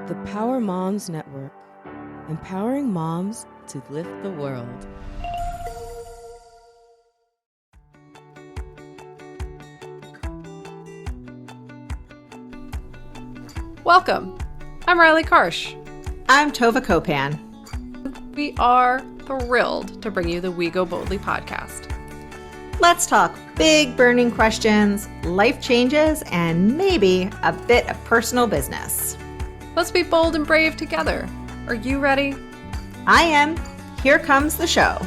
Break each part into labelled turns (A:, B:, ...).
A: The Power Moms Network, empowering moms to lift the world.
B: Welcome. I'm Riley Karsh.
C: I'm Tova Kopan.
B: We are thrilled to bring you the We Go Boldly podcast.
C: Let's talk big burning questions, life changes, and maybe a bit of personal business.
B: Let's be bold and brave together. Are you ready?
C: I am. Here comes the show.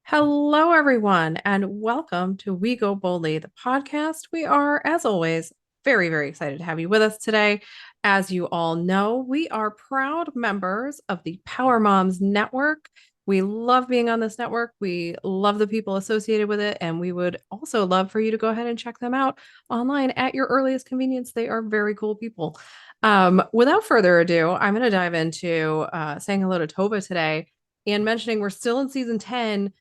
B: Hello, everyone, and welcome to We Go Boldly, the podcast. We are, as always, very, very excited to have you with us today. As you all know, we are proud members of the Power Moms Network. We love being on this network. We love the people associated with it, and we would also love for you to go ahead and check them out online at your earliest convenience. They are very cool people. Without further ado, I'm going to dive into saying hello to Tova today and mentioning we're still in season 10.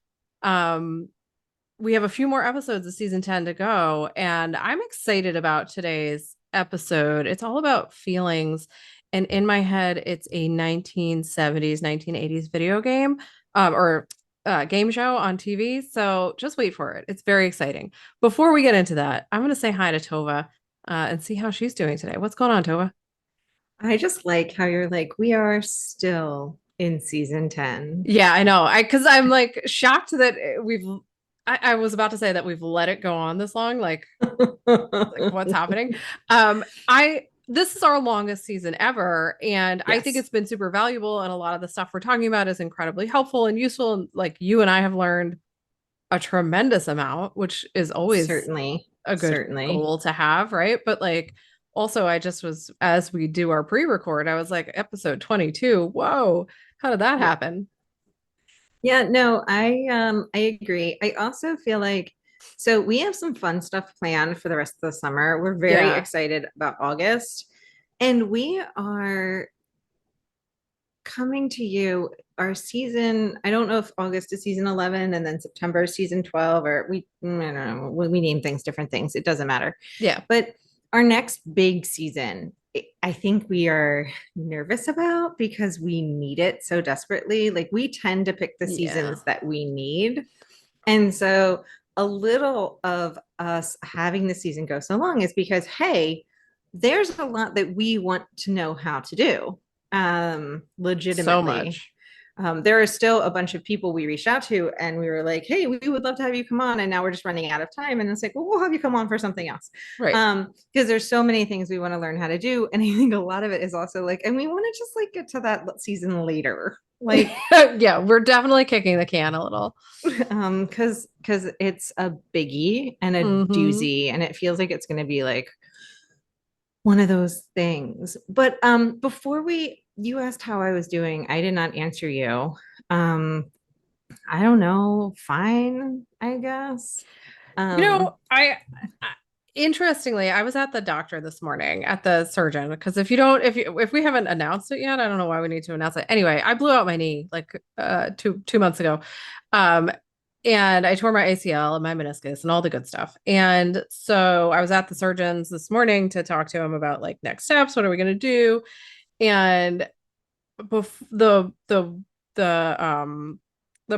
B: We have a few more episodes of season 10 to go, and I'm excited about today's episode. It's all about feelings, and in my head, it's a 1970s, 1980s video game or game show on TV. So just wait for it. It's very exciting. Before we get into that, I'm going to say hi to Tova and see how she's doing today. What's going on, Tova?
C: I just like how you're like, we are still in season 10.
B: Yeah, I know. Because I'm like shocked that I was about to say that we've let it go on this long. Like what's happening? This is our longest season ever, and I think
C: Yes.
B: it's been super valuable. And a lot of the stuff we're talking about is incredibly helpful and useful. And like you and I have learned a tremendous amount, which is always
C: Certainly.
B: a good goal to have, right? But like also I just was, as we do our pre-record, I was like, episode 22. Whoa, how did that happen?
C: Yeah, no, I agree. I also feel like so we have some fun stuff planned for the rest of the summer. We're very excited about August, and we are coming to you our season. I don't know if August is season 11 and then September is season 12, or I don't know, we name things different things. It doesn't matter.
B: Yeah.
C: But our next big season, I think we are nervous about because we need it so desperately. Like we tend to pick the seasons that we need. And so a little of us having the season go so long is because, hey, there's a lot that we want to know how to do. Legitimately.
B: So much.
C: There are still a bunch of people we reached out to and we were like, hey, we would love to have you come on. And now we're just running out of time. And it's like, well, we'll have you come on for something else.
B: Right.
C: Because there's so many things we want to learn how to do. And I think a lot of it is also like, and we want to just like get to that season later. Like,
B: yeah, we're definitely kicking the can a little.
C: Because it's a biggie and a doozy, and it feels like it's going to be like one of those things. But before you asked how I was doing, I did not answer you. I don't know, fine, I guess.
B: Interestingly, I was at the doctor this morning at the surgeon because if we haven't announced it yet, I don't know why we need to announce it. Anyway, I blew out my knee like two months ago. And I tore my ACL and my meniscus and all the good stuff. And so I was at the surgeon's this morning to talk to him about like next steps. What are we going to do? And the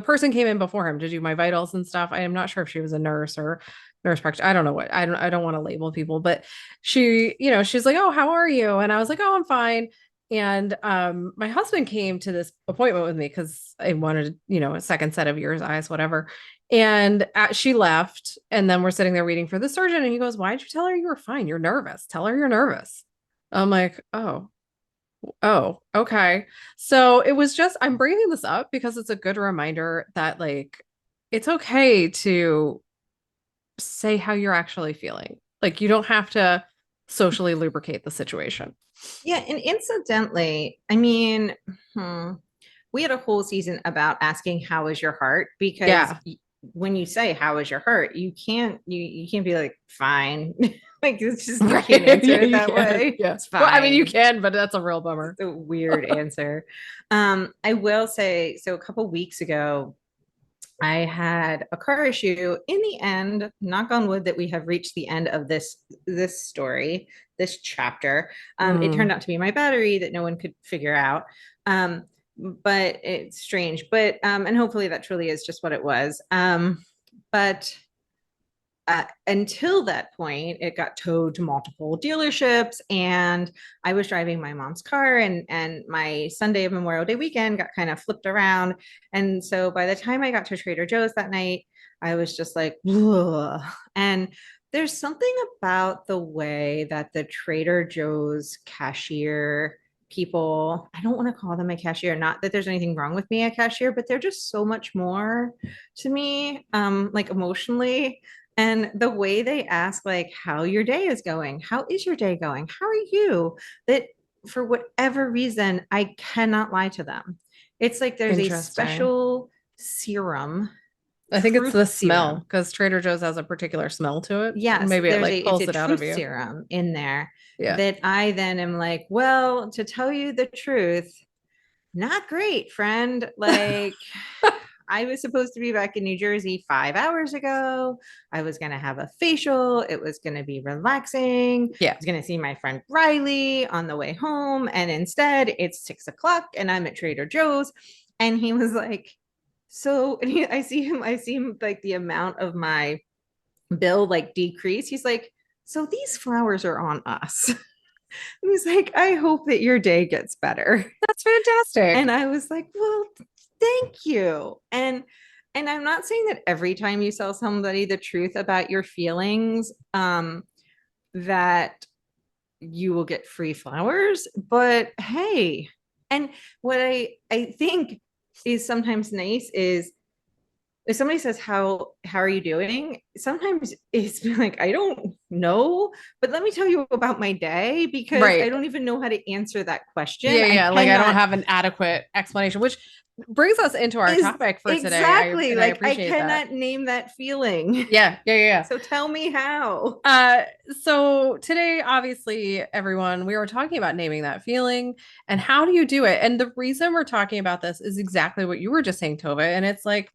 B: person came in before him to do my vitals and stuff. I am not sure if she was a nurse or nurse practitioner. I don't know what. I don't want to label people, but she's like, "Oh, how are you?" And I was like, "Oh, I'm fine." And my husband came to this appointment with me because I wanted, a second set of ears, eyes, whatever. And she left, and then we're sitting there waiting for the surgeon, and he goes, "Why did you tell her you were fine? You're nervous. Tell her you're nervous." I'm like, Oh, okay. So it was just, I'm bringing this up because it's a good reminder that like, it's okay to say how you're actually feeling. Like, you don't have to socially lubricate the situation.
C: Yeah. And incidentally, I mean, we had a whole season about asking, how is your heart? Because when you say, how is your heart? You can't be like, fine. Like it's just, you can't answer it that way.
B: Yeah.
C: It's fine.
B: Well, I mean, you can, but that's a real bummer.
C: It's a weird answer. I will say, so a couple weeks ago, I had a car issue. In the end, knock on wood, that we have reached the end of this story, this chapter. It turned out to be my battery that no one could figure out. But it's strange. But and hopefully that truly is just what it was. But until that point, it got towed to multiple dealerships, and I was driving my mom's car, and my Sunday of Memorial Day weekend got kind of flipped around. And so by the time I got to Trader Joe's that night, I was just like, ugh. And there's something about the way that the Trader Joe's cashier people, I don't want to call them a cashier, not that there's anything wrong with being a cashier, but they're just so much more to me, like emotionally. And the way they ask, like, how your day is going, how is your day going, how are you, that for whatever reason, I cannot lie to them. It's like there's a special serum.
B: I think it's the smell, because Trader Joe's has a particular smell to it.
C: Yes,
B: maybe it like pulls it out of you.
C: Serum in there that I then am like, well, to tell you the truth, not great, friend. Like, I was supposed to be back in New Jersey 5 hours ago. I was going to have a facial. It was going to be relaxing.
B: Yeah.
C: I was going to see my friend Riley on the way home. And instead, it's 6 o'clock and I'm at Trader Joe's. And he was like, so, and I see him like the amount of my bill like decrease. He's like, so these flowers are on us. And he's like, I hope that your day gets better.
B: That's fantastic.
C: And I was like, well, thank you. And I'm not saying that every time you tell somebody the truth about your feelings, that you will get free flowers, but hey, and what I think is sometimes nice is if somebody says, how are you doing? Sometimes it's like, I don't know, but let me tell you about my day, because I don't even know how to answer that question.
B: Yeah. Like I don't have an adequate explanation, which brings us into our topic for today.
C: Exactly. Like I cannot name that feeling.
B: Yeah.
C: So tell me how.
B: So today, obviously, everyone, we were talking about naming that feeling and how do you do it? And the reason we're talking about this is exactly what you were just saying, Tova. And it's like,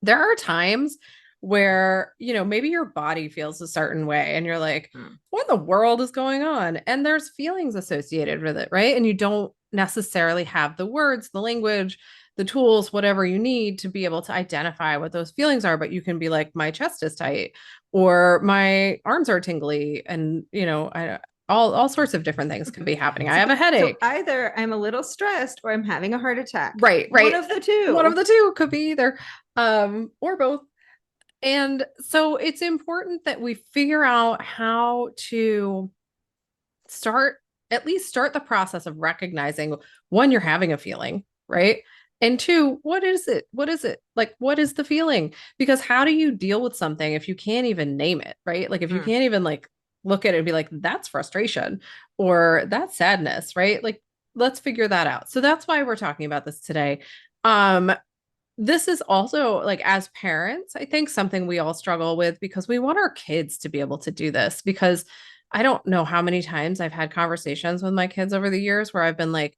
B: there are times where, you know, maybe your body feels a certain way and you're like, what in the world is going on? And there's feelings associated with it, right? And you don't necessarily have the words, the language, the tools, whatever you need to be able to identify what those feelings are. But you can be like, my chest is tight or my arms are tingly. And, you know, all sorts of different things can be happening. I have a headache.
C: So either I'm a little stressed or I'm having a heart attack.
B: Right.
C: One of the two.
B: One of the two could be either, or both. And so it's important that we figure out how to at least start the process of recognizing, one, you're having a feeling, right? And two, what is it? What is it? Like, what is the feeling? Because how do you deal with something if you can't even name it, right? Like if you can't even like look at it and be like, that's frustration or that's sadness, right? Like, let's figure that out. So that's why we're talking about this today. This is also like, as parents, I think something we all struggle with because we want our kids to be able to do this, because I don't know how many times I've had conversations with my kids over the years where I've been like,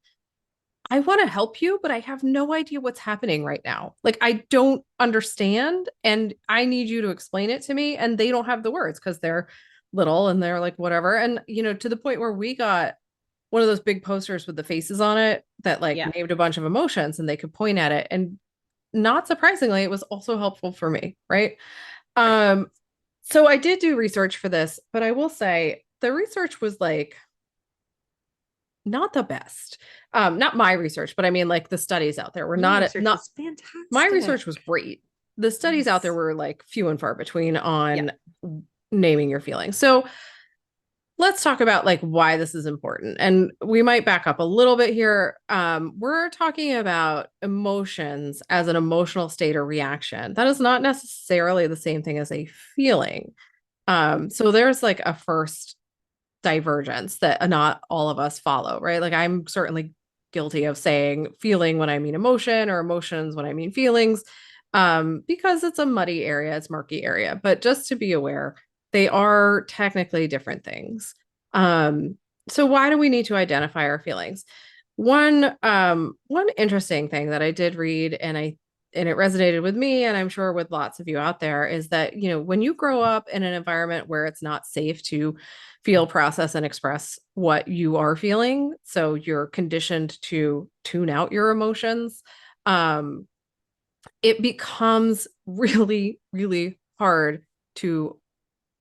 B: I want to help you, but I have no idea what's happening right now. Like, I don't understand and I need you to explain it to me. And they don't have the words because they're little and they're like, whatever. And, you know, to the point where we got one of those big posters with the faces on it that like named a bunch of emotions and they could point at it. And not surprisingly, it was also helpful for me. Right. So I did do research for this, but I will say the research was like not the best. Not my research, but I mean like the studies out there were not
C: fantastic.
B: My research was great. The studies out there were like few and far between on naming your feelings. So let's talk about like why this is important. And we might back up a little bit here. We're talking about emotions as an emotional state or reaction. That is not necessarily the same thing as a feeling. So there's like a first divergence that not all of us follow, right? Like I'm certainly guilty of saying feeling when I mean emotion or emotions when I mean feelings, because it's a muddy area, it's murky area. But just to be aware, they are technically different things. So why do we need to identify our feelings? One interesting thing that I did read, and I and it resonated with me, and I'm sure with lots of you out there, is that, when you grow up in an environment where it's not safe to feel, process, and express what you are feeling, so you're conditioned to tune out your emotions, it becomes really, really hard to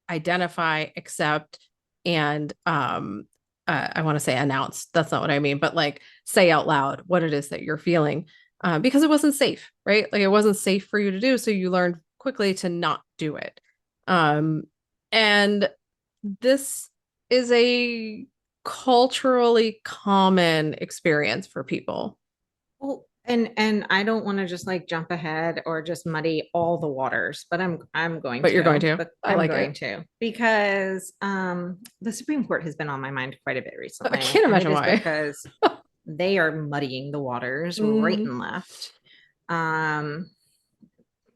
B: identify, accept, and I want to say announce. That's not what I mean, but like say out loud what it is that you're feeling, because it wasn't safe, right? Like it wasn't safe for you to do, so you learned quickly to not do it. And this is a culturally common experience for people.
C: Well, and I don't want to just like jump ahead or just muddy all the waters, but I'm going
B: But
C: to.
B: you're going to.
C: But
B: I
C: I'm
B: like
C: going
B: it.
C: to because the Supreme Court has been on my mind quite a bit
B: I
C: recently,
B: can't
C: and it
B: imagine
C: is
B: why.
C: because they are muddying the waters right
B: Mhm.
C: and left. Um,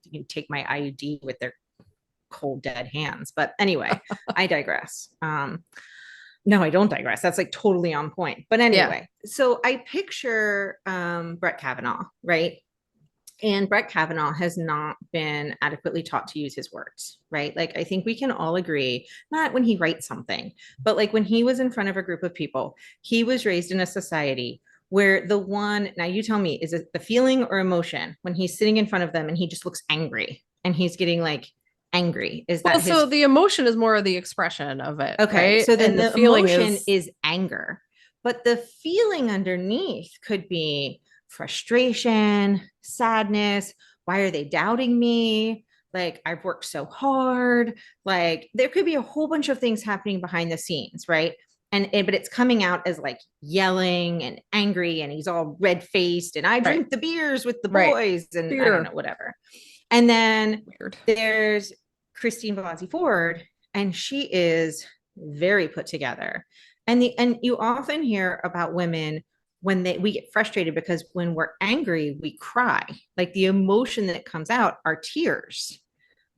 C: you can take my IUD with their cold dead hands, but anyway, I digress. No, I don't digress. That's like totally on point. But
B: Yeah.
C: anyway, so I picture Brett Kavanaugh, right? And Brett Kavanaugh has not been adequately taught to use his words, right? Like, I think we can all agree, not when he writes something, but like when he was in front of a group of people, he was raised in a society where now you tell me, is it the feeling or emotion when he's sitting in front of them and he just looks angry and he's getting like angry? Is
B: Well,
C: that
B: so
C: his
B: the emotion is more of the expression of it,
C: Okay,
B: right?
C: so then
B: And the
C: the
B: feeling
C: emotion
B: is
C: is anger, but the feeling underneath could be frustration, sadness. Why are they doubting me? Like, I've worked so hard. Like, there could be a whole bunch of things happening behind the scenes, right? But it's coming out as like yelling and angry, and he's all red faced, and I
B: right,
C: drink the beers with the
B: right.
C: boys, and I don't
B: Fear.
C: know, whatever. And then
B: Weird.
C: there's Christine Blasey Ford, and she is very put together. And you often hear about women when we get frustrated because when we're angry, we cry. Like the emotion that comes out are tears.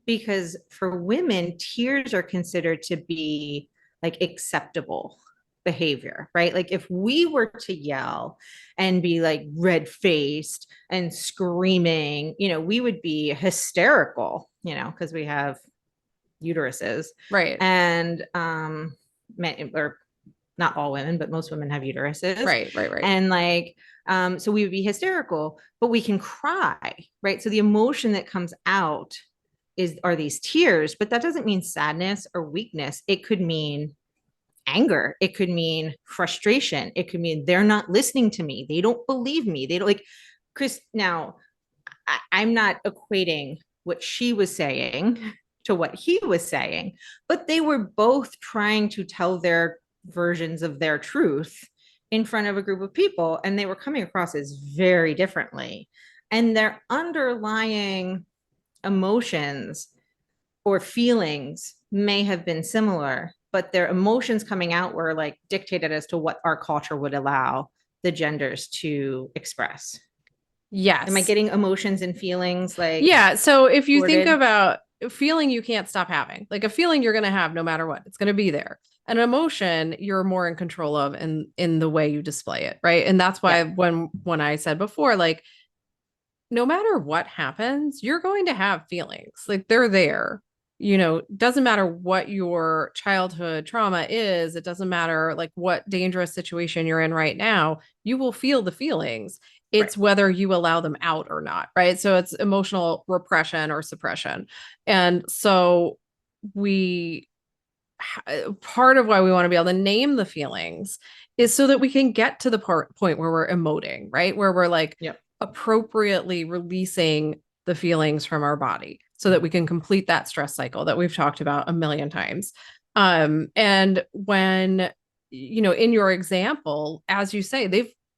C: Because for women, tears are considered to be like acceptable behavior, right? Like if we were to yell and be like red faced and screaming, we would be hysterical, because we have uteruses.
B: Right,
C: And or not all women, but most women have uteruses.
B: right, right, right.
C: And like, so we would be hysterical, but we can cry, right? So the emotion that comes out are these tears, but that doesn't mean sadness or weakness. It could mean anger. It could mean frustration. It could mean they're not listening to me. They don't believe me. They don't like Chris. Now, I'm not equating what she was saying to what he was saying, but they were both trying to tell their versions of their truth in front of a group of people, and they were coming across as very differently. And their underlying emotions or feelings may have been similar, but their emotions coming out were like dictated as to what our culture would allow the genders to express. Am I
B: Yes.
C: getting emotions and feelings like
B: Yeah. So if you think
C: sorted?
B: about a feeling you can't stop having, like a feeling you're going to have no matter what, it's going to be there. An emotion you're more in control of in the way you display it, right? And that's why
C: Yeah,
B: when I said before, like no matter what happens, you're going to have feelings. Like they're there. Doesn't matter what your childhood trauma is, it doesn't matter like what dangerous situation you're in right now, you will feel the feelings.
C: right.
B: It's whether you allow them out or not, right? So it's emotional repression or suppression. And so we part of why we want to be able to name the feelings is so that we can get to the point where we're emoting, right? Where we're like
C: Yep.
B: appropriately releasing the feelings from our body so that we can complete that stress cycle that we've talked about a million times. And when, in your example, as you say,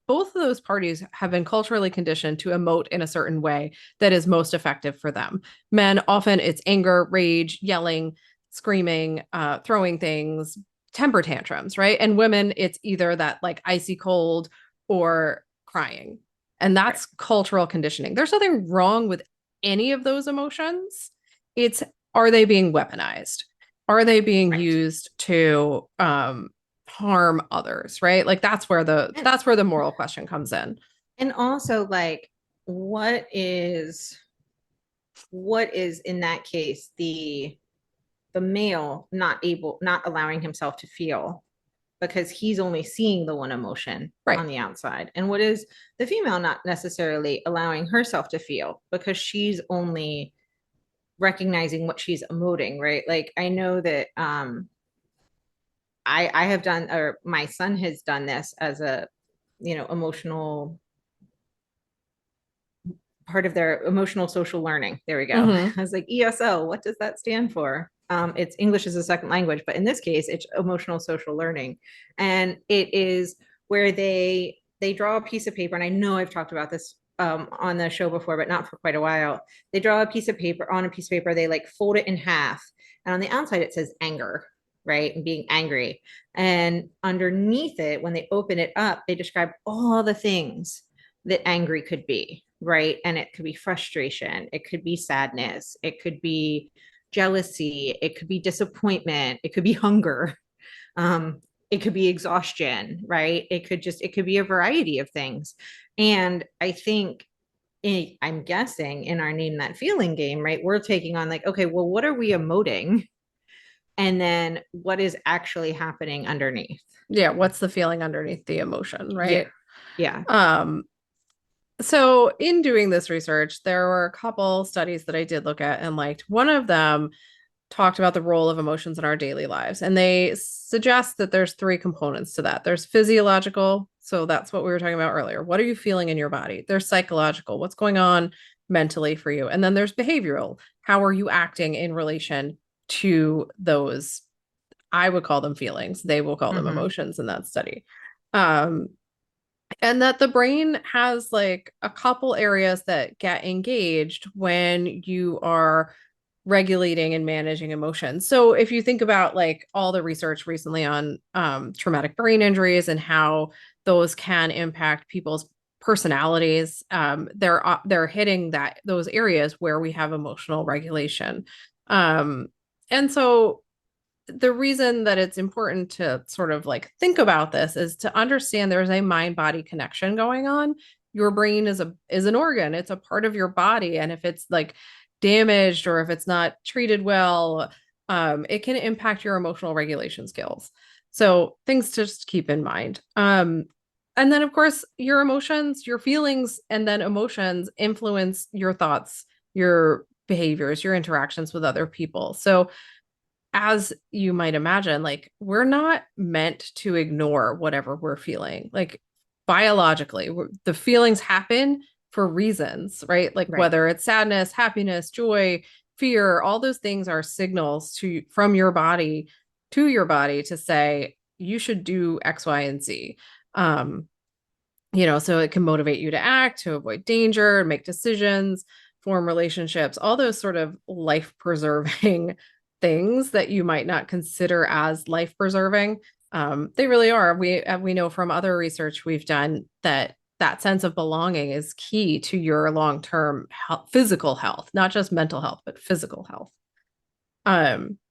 B: both of those parties have been culturally conditioned to emote in a certain way that is most effective for them. Men, often it's anger, rage, yelling, screaming, throwing things, temper tantrums, right? And women, it's either that like icy cold or crying. And
C: Right.
B: that's cultural conditioning. There's nothing wrong with any of those emotions. It's, are they being weaponized? Are they being
C: Right.
B: used to harm others, right? Like that's where the moral question comes in.
C: And also like what is in that case the male not allowing himself to feel because he's only seeing the one emotion
B: Right.
C: on the outside, and what is the female not necessarily allowing herself to feel because she's only recognizing what she's emoting, right? Like I know that I have done, or my son has done this as a emotional part of their emotional social learning. There we go.
B: Mm-hmm.
C: I was like, ESL, what does that stand for? It's English as a second language, but in this case, it's emotional social learning. And it is where they draw a piece of paper, and I know I've talked about this on the show before, but not for quite a while. They draw a piece of paper, on a piece of paper, they like fold it in half, and on the outside it says anger, right? And being angry. And underneath it, when they open it up, they describe all the things that angry could be, right? And it could be frustration, it could be sadness, it could be jealousy, it could be disappointment, it could be hunger, it could be exhaustion, right? It could be a variety of things. And I think I'm guessing in our name that feeling game, right? We're taking on like, okay, well, what are we emoting? And then what is actually happening underneath?
B: Yeah. What's the feeling underneath the emotion,
C: Yeah.
B: right?
C: Yeah.
B: So in doing this research, there were a couple studies that I did look at and liked. One of them talked about the role of emotions in our daily lives, and they suggest that there's three components to that. There's physiological, so that's what we were talking about earlier. What are you feeling in your body? There's psychological, what's going on mentally for you? And then there's behavioral. How are you acting in relation to those? I would call them feelings. They will call them emotions in that study. And that the brain has like a couple areas that get engaged when you are regulating and managing emotions. So if you think about like all the research recently on traumatic brain injuries and how those can impact people's personalities, they're hitting those areas where we have emotional regulation. And so the reason that it's important to sort of like think about this is to understand there's a mind body connection going on. Your brain is an organ, it's a part of your body, and if it's like damaged or if it's not treated well, it can impact your emotional regulation skills. So things to just keep in mind. And then of course your emotions, your feelings, and then emotions influence your thoughts, your behaviors, your interactions with other people. So as you might imagine, like we're not meant to ignore whatever we're feeling. Like biologically, the feelings happen for reasons, right? Like
C: Right.
B: whether it's sadness, happiness, joy, fear, all those things are signals from your body to your body to say you should do X, Y, and Z. So it can motivate you to act, to avoid danger, make decisions, form relationships, all those sort of life preserving things that you might not consider as life preserving. They really are. We know from other research we've done that that sense of belonging is key to your long-term physical health, not just mental health, but physical health.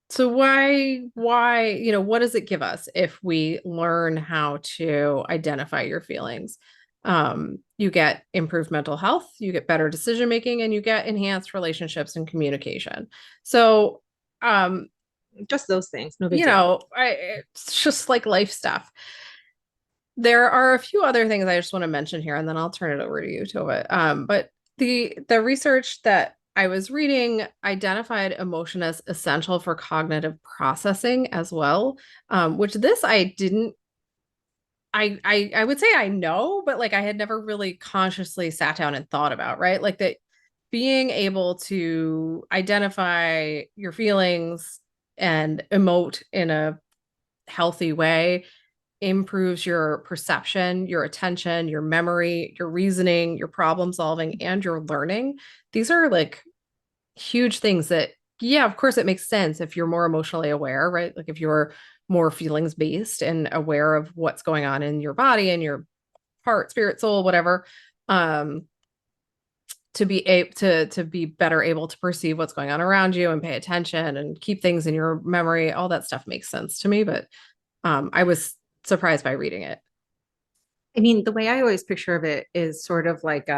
B: So what does it give us if we learn how to identify your feelings? You get improved mental health, you get better decision making, and you get enhanced relationships and communication. So,
C: just those things, no big deal.
B: it's just like life stuff. There are a few other things I just want to mention here, and then I'll turn it over to you, Tova. But the research that I was reading identified emotion as essential for cognitive processing as well, which this I didn't. I would say I know, but like I had never really consciously sat down and thought about, right? Like that being able to identify your feelings and emote in a healthy way improves your perception, your attention, your memory, your reasoning, your problem solving, and your learning. These are like huge things that, yeah, of course, it makes sense if you're more emotionally aware, right? Like if you're more feelings based and aware of what's going on in your body and your heart, spirit, soul, whatever. To be able to be better able to perceive what's going on around you and pay attention and keep things in your memory, all that stuff makes sense to me. But I was surprised by reading it.
C: I mean, the way I always picture of it is sort of like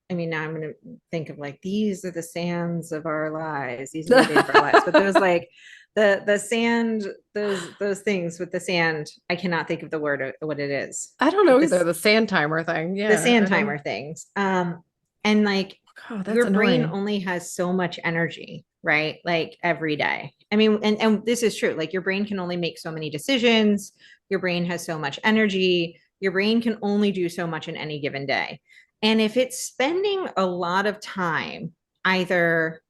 C: I mean, now I'm going to think of like, these are the sands of our lives. These are the days of our lives. But those like the sand, those things with the sand, I cannot think of the word, what it is.
B: I don't know
C: The,
B: either. The sand timer thing. Yeah.
C: the sand timer things. And like
B: God, that's
C: your brain
B: annoying.
C: only has so much energy, right? Like every day. I mean, and this is true. Like your brain can only make so many decisions. Your brain has so much energy. Your brain can only do so much in any given day. And if it's spending a lot of time either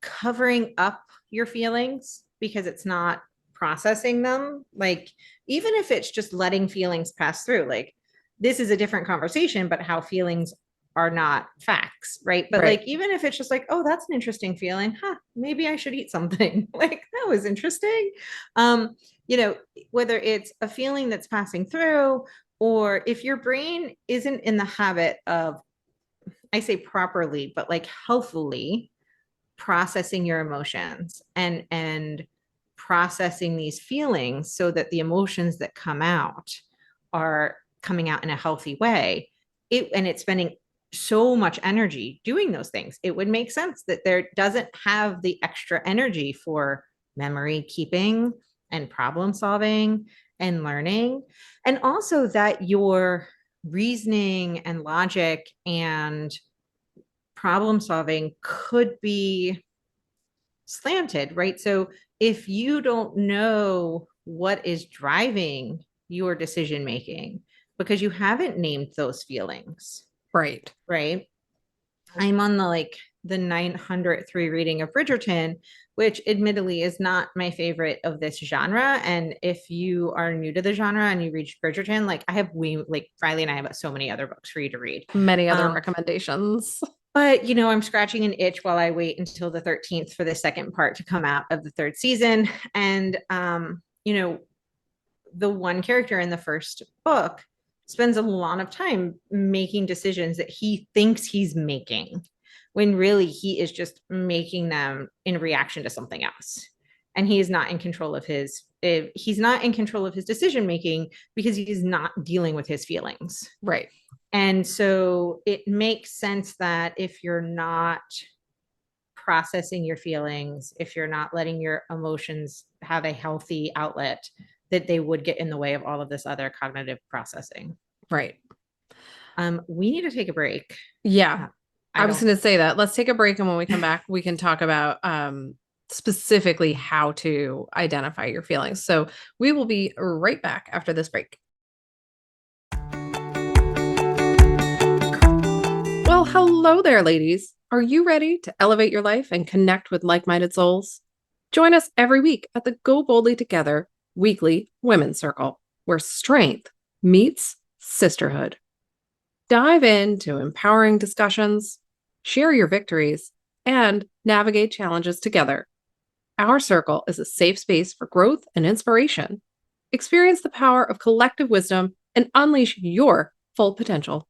C: covering up your feelings because it's not processing them, like even if it's just letting feelings pass through, like this is a different conversation, but how feelings are not facts, right? But
B: Right.
C: like even if it's just like, oh, that's an interesting feeling, maybe I should eat something. Like that was interesting. You know, whether it's a feeling that's passing through, or if your brain isn't in the habit of, I say properly, but like healthfully processing your emotions and processing these feelings so that the emotions that come out are coming out in a healthy way, it's spending so much energy doing those things, it would make sense that there doesn't have the extra energy for memory keeping and problem solving and learning, and also that your reasoning and logic and problem solving could be slanted, right? So if you don't know what is driving your decision making because you haven't named those feelings,
B: Right.
C: right? I'm on the 900th rereading of Bridgerton, which admittedly is not my favorite of this genre. And if you are new to the genre and you read Bridgerton, like I have like Riley and I have so many other books for you to read.
B: Many other recommendations.
C: But, you know, I'm scratching an itch while I wait until the 13th for the second part to come out of the third season. And, you know, the one character in the first book spends a lot of time making decisions that he thinks he's making when really he is just making them in reaction to something else. And he is not in control of he's not in control of his decision making because he's not dealing with his feelings.
B: Right.
C: And so it makes sense that if you're not processing your feelings, if you're not letting your emotions have a healthy outlet, that they would get in the way of all of this other cognitive processing.
B: Right.
C: We need to take a break.
B: Yeah. I was going to say that. Let's take a break. And when we come back, we can talk about specifically how to identify your feelings. So we will be right back after this break. Well, hello there, ladies. Are you ready to elevate your life and connect with like-minded souls? Join us every week at the Go Boldly Together weekly Women's Circle, where strength meets sisterhood. Dive into empowering discussions, share your victories, and navigate challenges together. Our circle is a safe space for growth and inspiration. Experience the power of collective wisdom and unleash your full potential.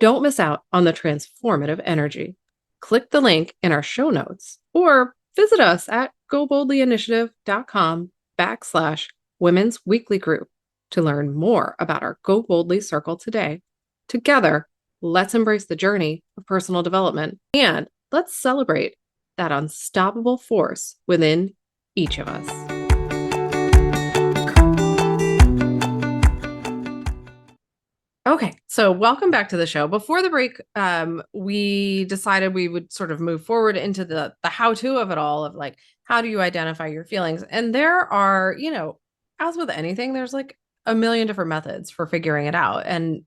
B: Don't miss out on the transformative energy. Click the link in our show notes or visit us at goboldlyinitiative.com/women's weekly group to learn more about our Go Boldly Circle today. Together, let's embrace the journey of personal development and let's celebrate that unstoppable force within each of us. Okay, so welcome back to the show. Before the break, we decided we would sort of move forward into the how-to of it all, of like, how do you identify your feelings? And there are, you know, as with anything, there's like a million different methods for figuring it out. And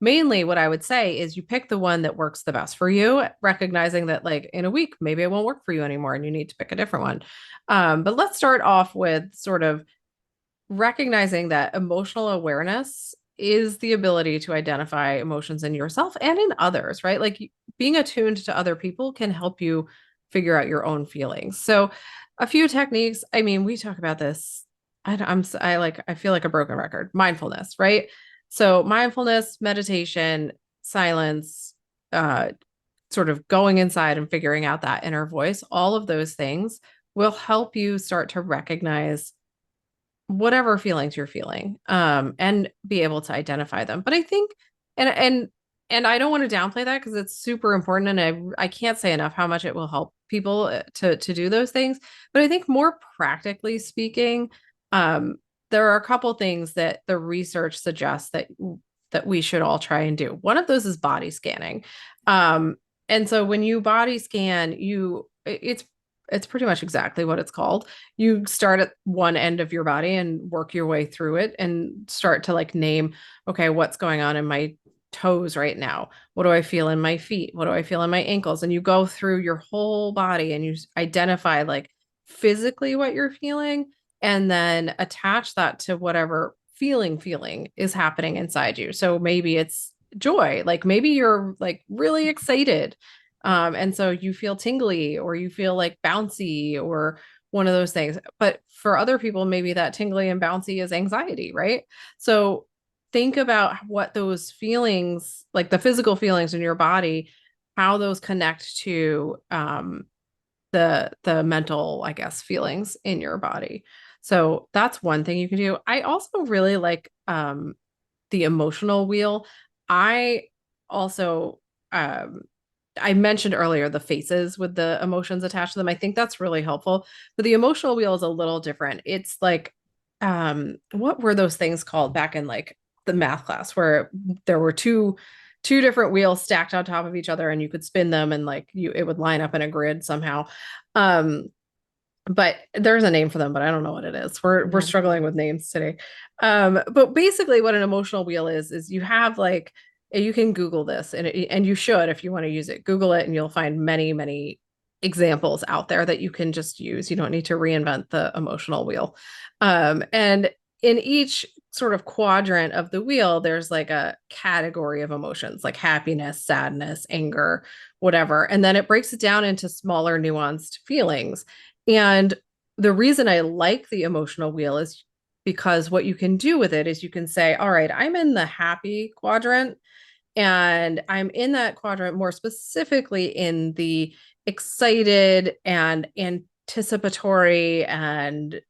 B: mainly what I would say is you pick the one that works the best for you, recognizing that like in a week, maybe it won't work for you anymore and you need to pick a different one. But let's start off with sort of recognizing that emotional awareness is the ability to identify emotions in yourself and in others, right? Like being attuned to other people can help you figure out your own feelings. So a few techniques, I mean, we talk about this. I feel like a broken record. Mindfulness, right? So mindfulness, meditation, silence, sort of going inside and figuring out that inner voice, all of those things will help you start to recognize whatever feelings you're feeling, and be able to identify them. But I think, and And I don't want to downplay that because it's super important, and I can't say enough how much it will help people to do those things. But I think more practically speaking, um, there are a couple things that the research suggests that we should all try and do. One of those is body scanning. And so when you body scan, it's pretty much exactly what it's called. You start at one end of your body and work your way through it and start to like name, okay, what's going on in my toes right now? What do I feel in my feet? What do I feel in my ankles? And you go through your whole body and you identify like physically what you're feeling and then attach that to whatever feeling is happening inside you. So maybe it's joy, like maybe you're like really excited. And so you feel tingly or you feel like bouncy or one of those things. But for other people, maybe that tingly and bouncy is anxiety, right? So think about what those feelings, like the physical feelings in your body, how those connect to the mental, I guess, feelings in your body. So that's one thing you can do. I also really like the emotional wheel. I also I mentioned earlier the faces with the emotions attached to them. I think that's really helpful. But the emotional wheel is a little different. It's like what were those things called back in like the math class where there were two different wheels stacked on top of each other and you could spin them and like it would line up in a grid somehow. Um but there's a name for them, but I don't know what it is. We're struggling with names today. But basically what an emotional wheel is you have like you can Google this and you should if you want to use it. Google it and you'll find many examples out there that you can just use. You don't need to reinvent the emotional wheel. And in each sort of quadrant of the wheel, there's like a category of emotions like happiness, sadness, anger, whatever. And then it breaks it down into smaller nuanced feelings. And the reason I like the emotional wheel is because what you can do with it is you can say, all right, I'm in the happy quadrant, and I'm in that quadrant more specifically in the excited and anticipatory and,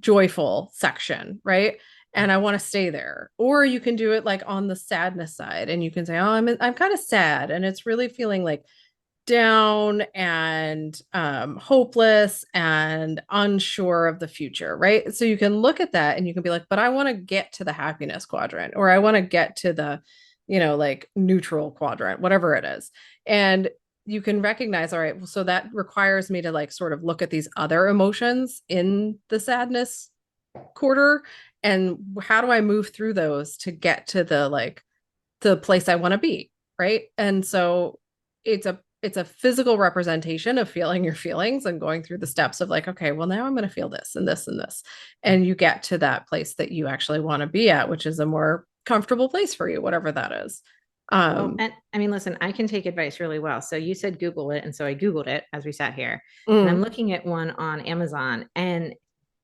B: joyful section, right? And I want to stay there. Or you can do it like on the sadness side and you can say, oh, I'm kind of sad and it's really feeling like down and hopeless and unsure of the future, right? So you can look at that and you can be like, but I want to get to the happiness quadrant, or I want to get to the, like neutral quadrant, whatever it is. And you can recognize, all right, so that requires me to like sort of look at these other emotions in the sadness quarter. And how do I move through those to get to the place I want to be, right? And so it's a physical representation of feeling your feelings and going through the steps of like, okay, well, now I'm going to feel this and this and this. And you get to that place that you actually want to be at, which is a more comfortable place for you, whatever that is.
C: And I mean, listen, I can take advice really well. So you said Google it. And so I Googled it as we sat here. And I'm looking at one on Amazon, and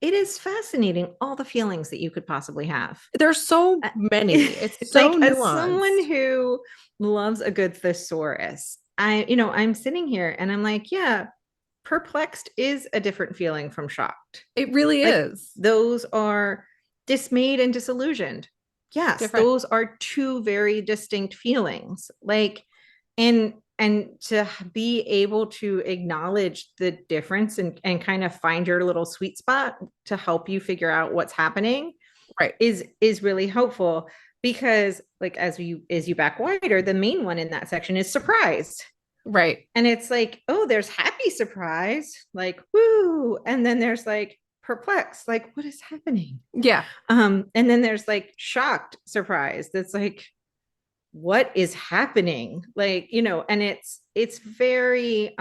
C: it is fascinating all the feelings that you could possibly have.
B: There's so many. It's so
C: like
B: nuanced.
C: As someone who loves a good thesaurus, I'm sitting here and I'm like, yeah, perplexed is a different feeling from shocked.
B: It really is.
C: Those are dismayed and disillusioned. Yes, different. Those are two very distinct feelings. And to be able to acknowledge the difference and kind of find your little sweet spot to help you figure out what's happening,
B: right,
C: is really helpful. Because like as you back wider, the main one in that section is surprise.
B: Right.
C: And it's like, oh, there's happy surprise, like, woo. And then there's like perplexed, like, what is happening?
B: Yeah.
C: And then there's like shocked surprise. That's like, what is happening? Like, and it's very,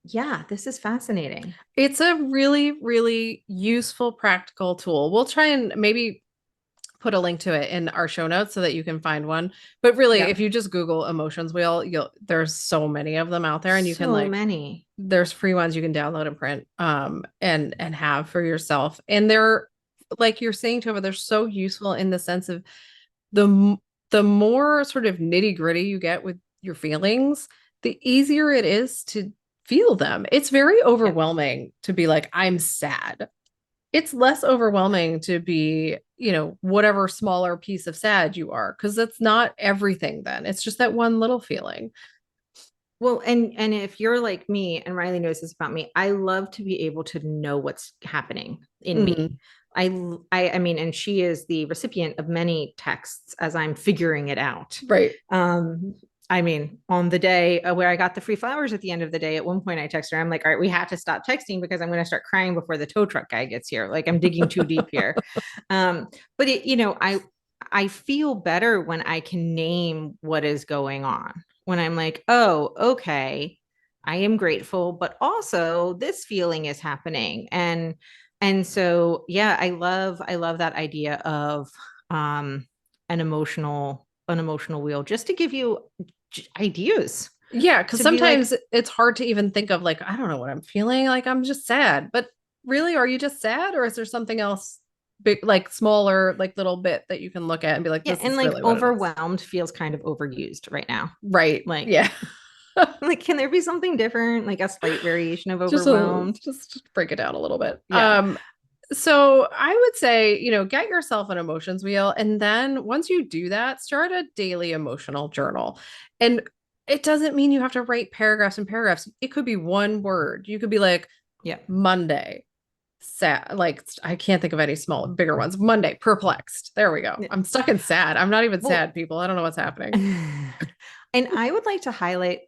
C: yeah, this is fascinating.
B: It's a really, really useful, practical tool. We'll try and maybe put a link to it in our show notes so that you can find one. But really, if you just Google emotions wheel, there's so many of them out there, and you can there's free ones you can download and print and have for yourself. And they're, like you're saying, Tova, they're so useful in the sense of the more sort of nitty gritty you get with your feelings, the easier it is to feel them. It's very overwhelming to be like, I'm sad. It's less overwhelming to be, whatever smaller piece of sad you are, because it's not everything then. It's just that one little feeling.
C: Well, and if you're like me, and Riley knows this about me, I love to be able to know what's happening in me. I mean, and she is the recipient of many texts as I'm figuring it out.
B: Right.
C: I mean, on the day where I got the free flowers at the end of the day, at one point I texted her, I'm like, all right, we have to stop texting because I'm going to start crying before the tow truck guy gets here. Like I'm digging too deep here. But I feel better when I can name what is going on. When I'm like, oh, okay, I am grateful, but also this feeling is happening. And so, yeah, I love that idea of an emotional wheel just to give you ideas.
B: Yeah, because sometimes it's hard to even think of, like, I don't know what I'm feeling. Like, I'm just sad. But really, are you just sad, or is there something else big, like smaller, like little bit that you can look at and be like,
C: yeah,
B: this
C: and
B: is
C: like
B: really what it is.
C: overwhelmed feels kind of overused right now.
B: Right.
C: Like,
B: yeah.
C: like, can there be something different, like a slight variation of overwhelmed?
B: Just break it down a little bit.
C: Yeah.
B: So I would say, get yourself an emotions wheel. And then once you do that, start a daily emotional journal. And it doesn't mean you have to write paragraphs and paragraphs. It could be one word. You could be like,
C: Yeah.
B: Monday, sad. Like, I can't think of any bigger ones. Monday, perplexed. There we go. I'm stuck in sad. I'm not even sad, people. I don't know what's happening.
C: And I would like to highlight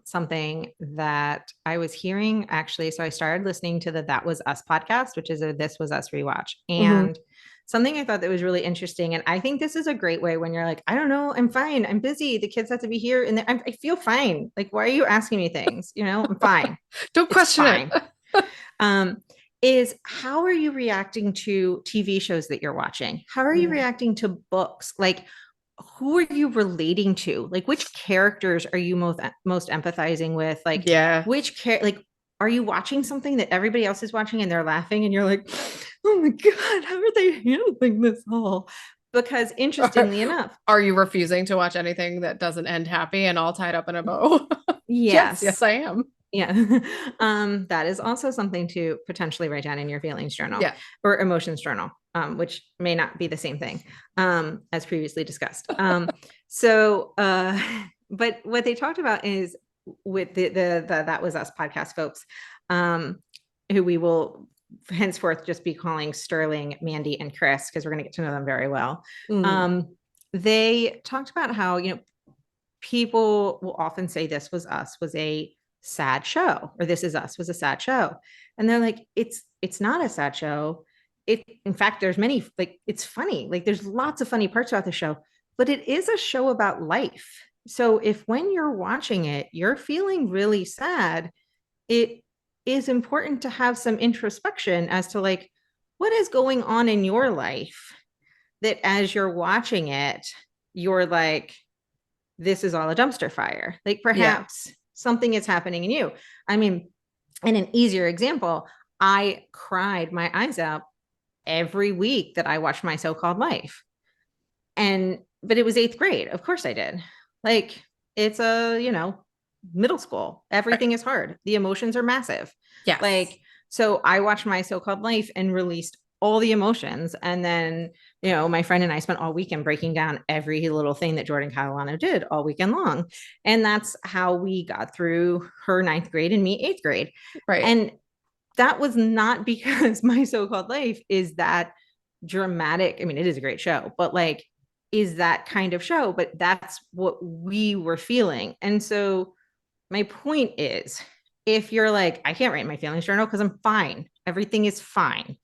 C: something that I was hearing actually. So I started listening to the That Was Us podcast, which is a This Was Us rewatch. And something I thought that was really interesting. And I think this is a great way when you're like, I don't know, I'm fine. I'm busy. The kids have to be here. And I feel fine. Like, why are you asking me things? I'm fine.
B: Don't question
C: it. Is how are you reacting to TV shows that you're watching? How are you reacting to books? Like, who are you relating to? Like, which characters are you most empathizing with? Like, like, are you watching something that everybody else is watching and they're laughing and you're like, oh my God, how are they handling this all? Because interestingly enough,
B: are you refusing to watch anything that doesn't end happy and all tied up in a bow?
C: Yes,
B: I am.
C: Yeah. That is also something to potentially write down in your feelings journal or emotions journal, which may not be the same thing, as previously discussed. But what they talked about is with the That Was Us podcast folks, who we will henceforth just be calling Sterling, Mandy, and Chris, because we're going to get to know them very well. They talked about how, people will often say This Was Us was a sad show, or This Is Us was a sad show. And they're like, it's not a sad show. In fact, there's many, like, it's funny. Like, there's lots of funny parts about the show, but it is a show about life. So if when you're watching it, you're feeling really sad, it is important to have some introspection as to like, what is going on in your life that as you're watching it, you're like, this is all a dumpster fire. Like, perhaps something is happening in you. I mean, in an easier example, I cried my eyes out every week that I watched My So-Called Life. But it was 8th grade. Of course I did. Like, it's middle school. Everything is hard. The emotions are massive.
B: Yeah.
C: Like, so I watched My So-Called Life and released all the emotions. And then, my friend and I spent all weekend breaking down every little thing that Jordan Catalano did all weekend long. And that's how we got through her 9th grade and me 8th grade.
B: Right.
C: And that was not because My So-Called Life is that dramatic. I mean, it is a great show, but like, is that kind of show, but that's what we were feeling. And so my point is, if you're like, I can't write my feelings journal because I'm fine, everything is fine,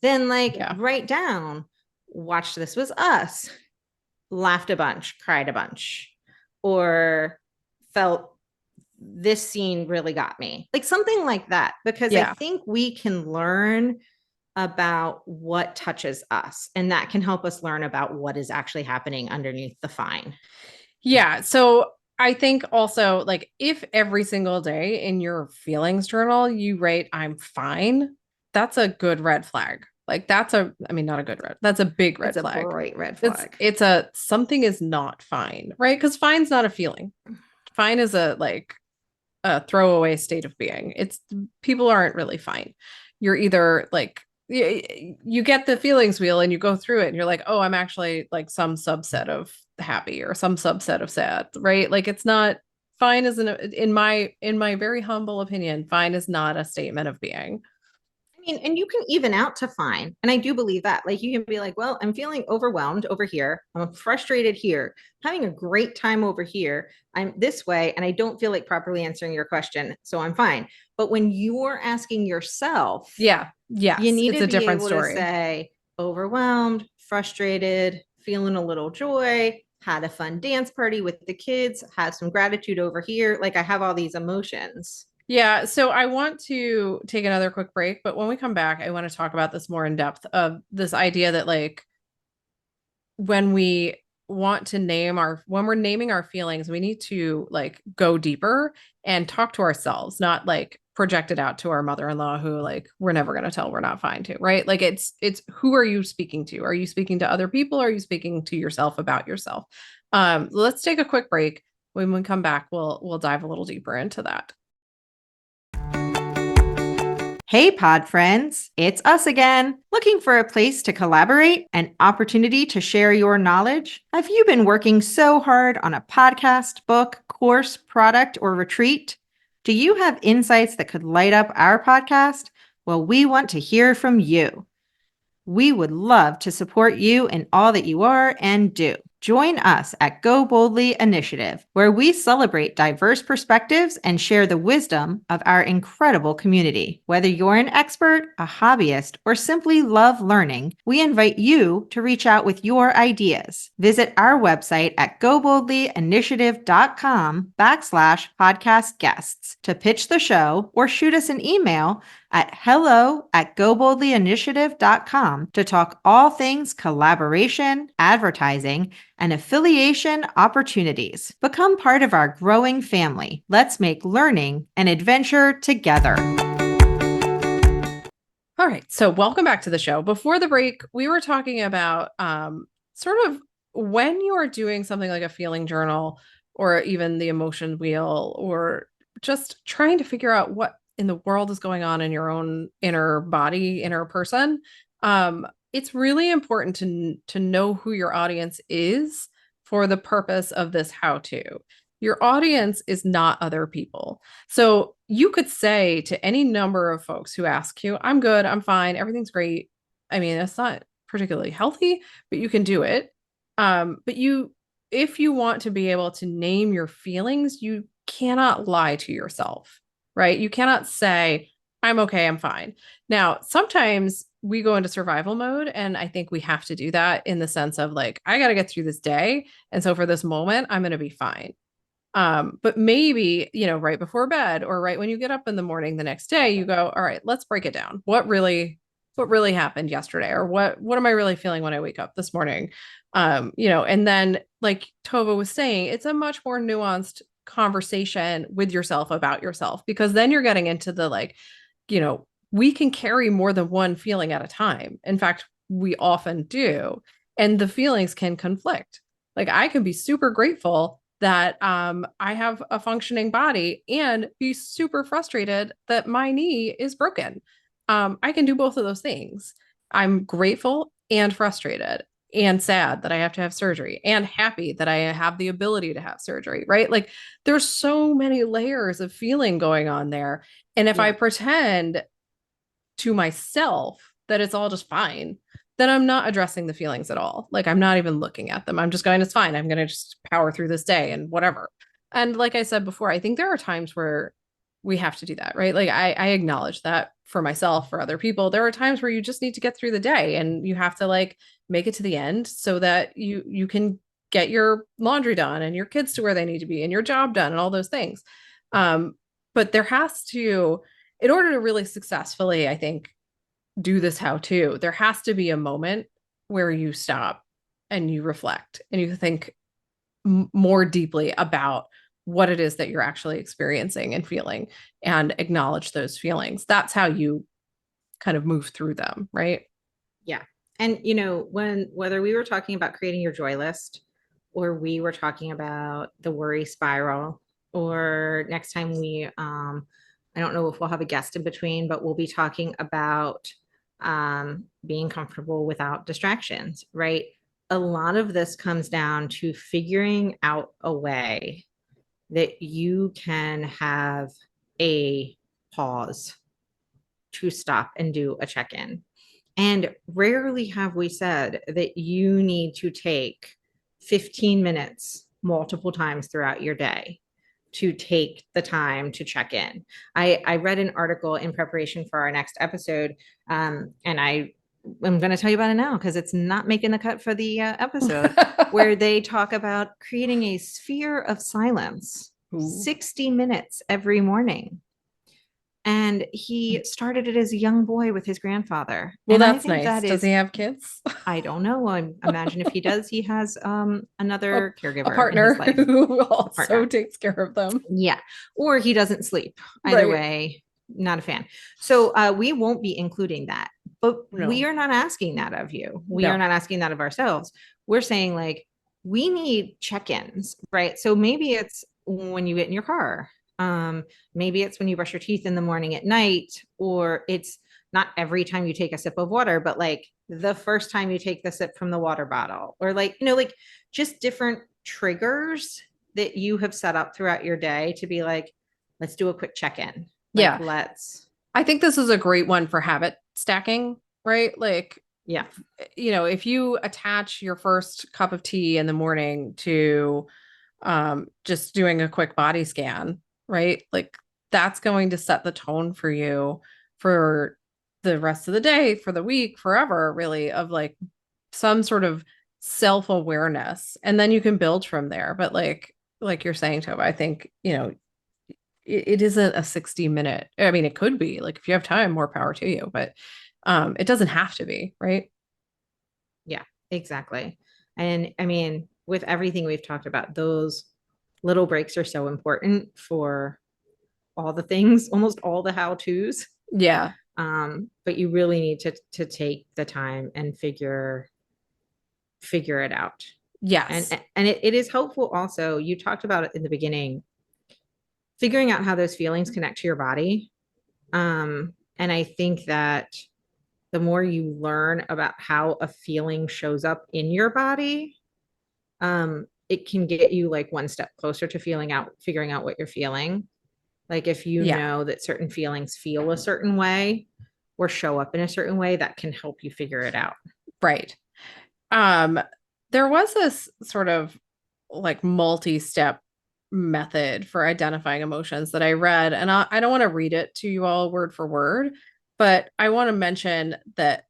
C: then write down, watch This Was Us, laughed a bunch, cried a bunch, or felt this scene really got me, like something like that. Because I think we can learn about what touches us, and that can help us learn about what is actually happening underneath the fine.
B: Yeah. So I think also, like, if every single day in your feelings journal you write, I'm fine, that's a good red flag. Like, that's not a good red. That's a big red flag.
C: It's a bright red flag.
B: It's something is not fine, right? Because fine's not a feeling. Fine is a throwaway state of being. People aren't really fine. You're either like you get the feelings wheel and you go through it and you're like, oh, I'm actually like some subset of happy or some subset of sad, right? Like it's not fine as an in my very humble opinion, fine is not a statement of being.
C: I mean, and you can even out to fine. And I do believe that. Like you can be like, well, I'm feeling overwhelmed over here. I'm frustrated here, having a great time over here. I'm this way, and I don't feel like properly answering your question. So I'm fine. But when you're asking yourself,
B: Yeah.
C: you
B: Yes.
C: need
B: It's
C: to
B: a
C: be
B: different
C: able to
B: story.
C: say overwhelmed, frustrated, feeling a little joy, had a fun dance party with the kids, had some gratitude over here. Like I have all these emotions.
B: Yeah, so I want to take another quick break, but when we come back, I want to talk about this more in depth of this idea that like when we want to name our when we're naming our feelings, we need to like go deeper and talk to ourselves, not like project it out to our mother-in-law who like we're never going to tell we're not fine to, right? Like it's who are you speaking to? Are you speaking to other people? Are you speaking to yourself about yourself? Let's take a quick break. When we come back, we'll dive a little deeper into that.
C: Hey, pod friends, it's us again. Looking for a place to collaborate, an opportunity to share your knowledge? Have you been working so hard on a podcast, book, course, product, or retreat? Do you have insights that could light up our podcast? Well, we want to hear from you. We would love to support you in all that you are and do. Join us at Go Boldly Initiative, where we celebrate diverse perspectives and share the wisdom of our incredible community. Whether you're an expert, a hobbyist, or simply love learning, we invite you to reach out with your ideas. Visit our website at goboldlyinitiative.com/podcast guests to pitch the show or shoot us an email at hello@goboldlyinitiative.com to talk all things collaboration, advertising, and affiliation opportunities. Become part of our growing family. Let's make learning an adventure together.
B: All right, so welcome back to the show. Before the break, we were talking about sort of when you are doing something like a feeling journal or even the emotion wheel or just trying to figure out what in the world is going on in your own inner body, inner person. It's really important to know who your audience is for the purpose of this how-to. Your audience is not other people. So you could say to any number of folks who ask you, I'm good, I'm fine, everything's great. I mean, that's not particularly healthy, but you can do it. But if you want to be able to name your feelings, you cannot lie to yourself, right? You cannot say, I'm okay, I'm fine. Now, sometimes we go into survival mode, and I think we have to do that in the sense of like, I got to get through this day. And so for this moment, I'm going to be fine. But maybe, right before bed or right when you get up in the morning the next day, you go, all right, let's break it down. What really happened yesterday? Or what am I really feeling when I wake up this morning? And then like Tova was saying, it's a much more nuanced conversation with yourself about yourself, because then you're getting into the like, we can carry more than one feeling at a time. In fact, we often do. And the feelings can conflict. Like I can be super grateful that I have a functioning body and be super frustrated that my knee is broken. I can do both of those things. I'm grateful and frustrated and sad that I have to have surgery and happy that I have the ability to have surgery, right? Like there's so many layers of feeling going on there. And if I pretend to myself that it's all just fine, then I'm not addressing the feelings at all. Like I'm not even looking at them. I'm just going, it's fine. I'm going to just power through this day and whatever. And like I said before, I think there are times where we have to do that, right? Like I acknowledge that for myself, for other people. There are times where you just need to get through the day and you have to like make it to the end so that you can get your laundry done and your kids to where they need to be and your job done and all those things. But there has to, in order to really successfully, I think, do this how to, there has to be a moment where you stop and you reflect and you think more deeply about what it is that you're actually experiencing and feeling and acknowledge those feelings. That's how you kind of move through them, right?
C: Yeah. And whether we were talking about creating your joy list or we were talking about the worry spiral, or next time I don't know if we'll have a guest in between, but we'll be talking about being comfortable without distractions, right? A lot of this comes down to figuring out a way that you can have a pause to stop and do a check in. And rarely have we said that you need to take 15 minutes multiple times throughout your day to take the time to check in. I read an article in preparation for our next episode, and I'm going to tell you about it now because it's not making the cut for the episode, where they talk about creating a sphere of silence, 60 minutes every morning. And he started it as a young boy with his grandfather.
B: Well,
C: and
B: that's nice. Does he have kids?
C: I don't know. I imagine if he does, he has another caregiver,
B: a partner
C: in his life.
B: who also takes care of them.
C: Yeah, or he doesn't sleep. Either way, not a fan. So we won't be including that, but we are not asking that of you. We are not asking that of ourselves. We're saying like we need check-ins, right? So maybe it's when you get in your car. Maybe it's when you brush your teeth in the morning, at night, or it's not every time you take a sip of water, but like the first time you take the sip from the water bottle, or like, like just different triggers that you have set up throughout your day to be like, let's do a quick check-in. Like,
B: I think this is a great one for habit stacking, right? Like,
C: yeah,
B: if you attach your first cup of tea in the morning to just doing a quick body scan, right? Like that's going to set the tone for you for the rest of the day, for the week, forever, really, of like some sort of self-awareness. And then you can build from there. But like you're saying, Tova, I think, it isn't a 60-minute. I mean, it could be like, if you have time, more power to you, but it doesn't have to be, right?
C: Yeah, exactly. And I mean, with everything we've talked about, those little breaks are so important for all the things, almost all the how-tos.
B: Yeah.
C: But you really need to take the time and figure it out.
B: Yes.
C: And it is helpful also. You talked about it in the beginning, figuring out how those feelings connect to your body. And I think that the more you learn about how a feeling shows up in your body, it can get you like one step closer to figuring out what you're feeling. Like if you know that certain feelings feel a certain way or show up in a certain way, that can help you figure it out.
B: Right. There was this sort of like multi-step method for identifying emotions that I read, and I don't want to read it to you all word for word, but I want to mention that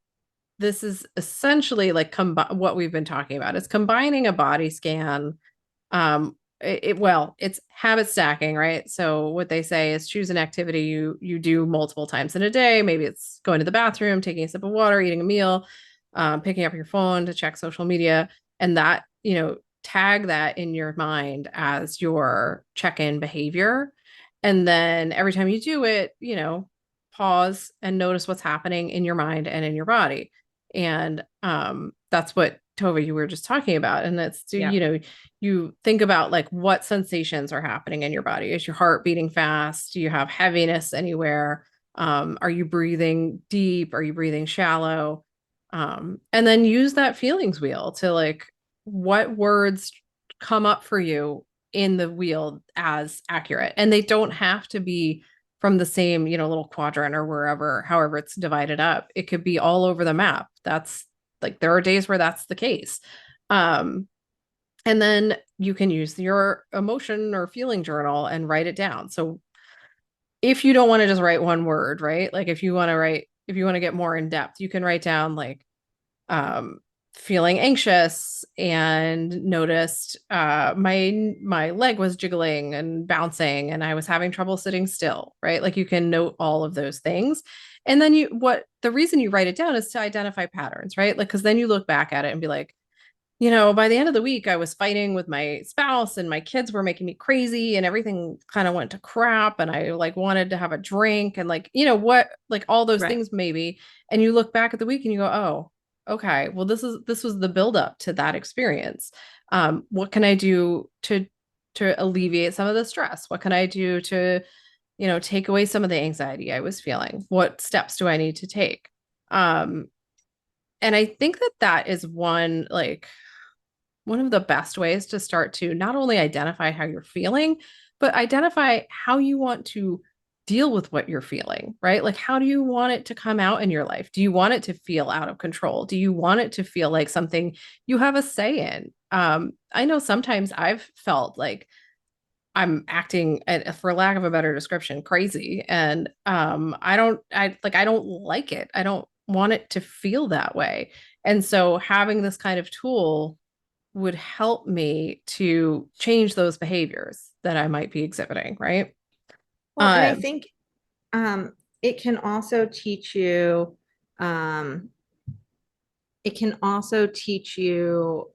B: this is essentially like what we've been talking about. It's combining a body scan. It's habit stacking, right? So what they say is choose an activity you do multiple times in a day. Maybe it's going to the bathroom, taking a sip of water, eating a meal, picking up your phone to check social media, and that, tag that in your mind as your check-in behavior. And then every time you do it, pause and notice what's happening in your mind and in your body. And that's what, Tova, you were just talking about. And that's, you think about like what sensations are happening in your body. Is your heart beating fast? Do you have heaviness anywhere? Are you breathing deep? Are you breathing shallow? And then use that feelings wheel to like, what words come up for you in the wheel as accurate. And they don't have to be from the same, little quadrant or wherever, however it's divided up. It could be all over the map. That's like, there are days where that's the case. And then you can use your emotion or feeling journal and write it down. So if you don't want to just write one word, right? Like if you want to get more in depth, you can write down like, feeling anxious and noticed my leg was jiggling and bouncing and I was having trouble sitting still, right? Like you can note all of those things. And then the reason you write it down is to identify patterns, right? Like, because then you look back at it and be like, by the end of the week, I was fighting with my spouse and my kids were making me crazy and everything kind of went to crap. And I like wanted to have a drink and like, what, like all those things maybe. And you look back at the week and you go, oh, okay, well, this was the buildup to that experience. What can I do to alleviate some of the stress? What can I do to, take away some of the anxiety I was feeling? What steps do I need to take? Um, and I think that that is one of the best ways to start to not only identify how you're feeling, but identify how you want to deal with what you're feeling, right? Like, how do you want it to come out in your life? Do you want it to feel out of control? Do you want it to feel like something you have a say in? I know sometimes I've felt like I'm acting, for lack of a better description, crazy. And I don't like it. I don't want it to feel that way. And so having this kind of tool would help me to change those behaviors that I might be exhibiting, right?
C: Well, and I
B: Um,
C: think it can also teach you um, it can also teach you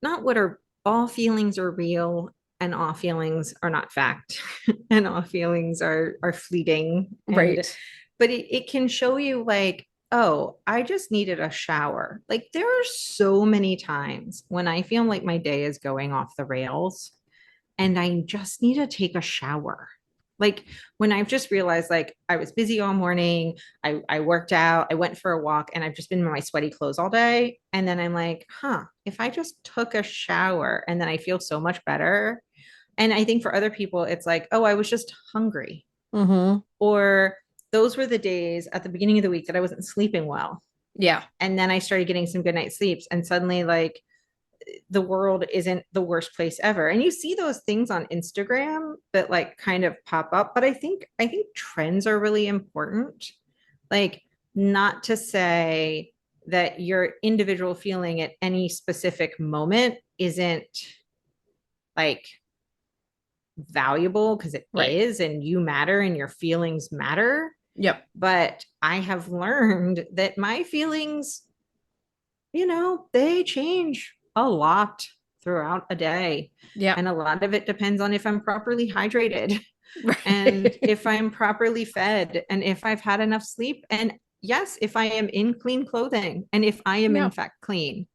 C: not what are all feelings are real and all feelings are not fact and all feelings are fleeting and
B: right.
C: but it can show you like, oh, I just needed a shower. Like there are so many times when I feel like my day is going off the rails and I just need to take a shower. Like when I've just realized like I was busy all morning, I worked out, I went for a walk, and I've just been in my sweaty clothes all day. And then I'm like, huh, if I just took a shower and then I feel so much better. And I think for other people, it's like, oh, I was just hungry.
B: Mm-hmm.
C: Or those were the days at the beginning of the week that I wasn't sleeping well.
B: Yeah.
C: And then I started getting some good night sleeps. And suddenly, like, the world isn't the worst place ever. And you see those things on Instagram that like kind of pop up, but I think trends are really important. Like not to say that your individual feeling at any specific moment isn't like valuable because it
B: Right.
C: is and you matter and your feelings matter.
B: Yep.
C: But I have learned that my feelings, they change a lot throughout a day.
B: Yep.
C: And a lot of it depends on if I'm properly hydrated and
B: Right.
C: if I'm properly fed and if I've had enough sleep. And yes, if I am in clean clothing and if I am in
B: Yeah.
C: fact clean,